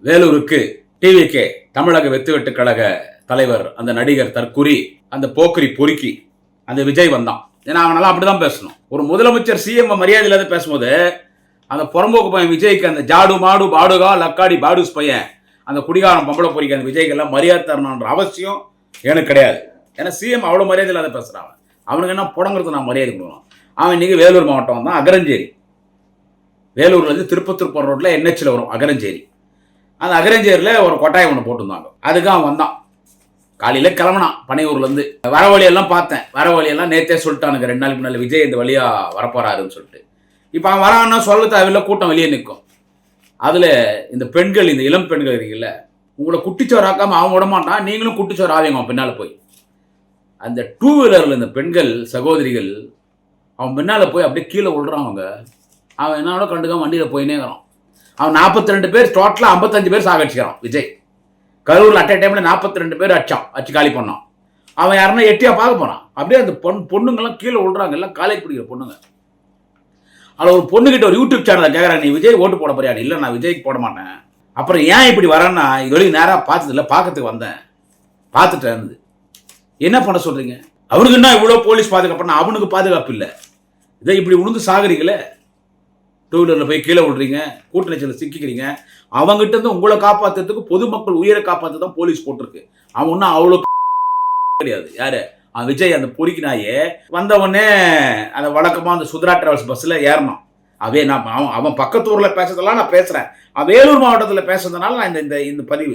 வேலூருக்கு TVK தமிழக வெத்துவெட்டு கழக தலைவர் அந்த நடிகர் தற்குறி அந்த போக்கிரி பொறுக்கி அந்த விஜய் வந்தான். ஏன்னா அவனெல்லாம் அப்படிதான் பேசணும். ஒரு முதலமைச்சர் சிஎம் மரியாதை இல்லாத பேசும்போது அந்த புறம்போக்கு பையன் விஜய்க்கு அந்த ஜாடு மாடு பாடுகா லக்காடி பாடுஸ் பையன் அந்த குடிகாரம் பொம்பளை பொறிக்க அந்த விஜய்க்கு எல்லாம் மரியாதை தரணுன்ற அவசியம் எனக்கு கிடையாது. ஏன்னா சிஎம் அவ்வளோ மரியாதை இல்லாத பேசுகிறான். அவனுக்கு என்ன புடங்கிறது நான் மரியாதை கொடுக்கணும். அவன் இன்னைக்கு வேலூர் மாவட்டம் தான் அகரஞ்சேரி. வேலூர்லேருந்து திருப்பத்தூர் போகிற ரோட்டில் என்ஹெச்சில் வரும் அகரஞ்சேரி. அந்த அகரஞ்சேரியில் ஒரு கொட்டாயம் ஒன்று போட்டிருந்தாங்க. அதுக்கு அவன் வந்தான். காலையில் கிளம்புனான் பனையூர்லேருந்து. வர வழியெல்லாம் பார்த்தேன். வர வழியெல்லாம் நேற்றே சொல்லிட்டானுங்க 2 நாளைக்கு முன்னாடி விஜய் இந்த வழியாக வரப்போறாருன்னு சொல்லிட்டு. இப்போ அவன் வரான்னா சொல்ல தேவையில்லை, கூட்டம் வெளியே நிற்கும். அதில் இந்த பெண்கள், இந்த இளம் பெண்கள் இருக்கீங்கள, உங்களை குட்டிச்சோர் ஆக்காமல் அவன் விட மாட்டான், நீங்களும் குட்டிச்சோர் ஆவீங்க அவன் பின்னால் போய். அந்த 2 வீலரில் இந்த பெண்கள் சகோதரிகள் அவன் பின்னால் போய் அப்படியே கீழே விழுறாங்க. அவன் என்னோட கண்டுக்காம வண்டியில் போயினே இருக்கிறான். அவன் 42 பேர், டோட்டலாக 55 பேர் சாகடிச்சுக்கிறான் விஜய். கரூரில் அட் டைமில் 42 பேர் அடிச்சு காலி பண்ணான். அவன் யாருன்னா எட்டியா பார்க்க போனான். அப்படியே அந்த பொண்ணுங்கெல்லாம் கீழே விழுறாங்க, எல்லாம் காலேஜ் படிக்கிற பொண்ணுங்க. அதில் ஒரு பொண்ணுகிட்ட ஒரு யூடியூப் சேனலில் கேட்குறாங்க, நீ விஜய் ஓட்டு போட போறியா? இல்லை, நான் விஜய்க்கு போட மாட்டேன். அப்புறம் ஏன் இப்படி வரேன்னா, இது வரைக்கும் நேராக பார்த்ததில்ல, பார்க்கறதுக்கு வந்தேன், பார்த்துட்டு இருந்தது. என்ன பண்ண சொல்றீங்க? அவனுக்கு என்ன இவ்வளோ போலீஸ் பாதுகாப்புனா அவனுக்கு பாதுகாப்பு இல்லை. இதை இப்படி உளுந்து சாகுறீங்களே, 2 வீலரில் போய் கீழே விடுறீங்க, கூட்ட நெரிசலில் சிக்கிக்கிறீங்க. அவங்ககிட்ட இருந்து உங்களை காப்பாற்றுறதுக்கு, பொதுமக்கள் உயிரை காப்பாற்ற தான் போலீஸ் போட்டிருக்கு. அவன் ஒன்றும் அவ்வளோ கிடையாது. யாரு? அவன் விஜய் அந்த பொறுக்கினாயே வந்த உடனே அந்த வழக்கமாக அந்த சுத்ரா டிராவல்ஸ் பஸ்ஸில் ஏறணும். அவன் பக்கத்து ஊரில் பேசுறதெல்லாம் நான் பேசுகிறேன். அவன் வேலூர் மாவட்டத்தில் பேசுறதுனால நான் இந்த பதிவு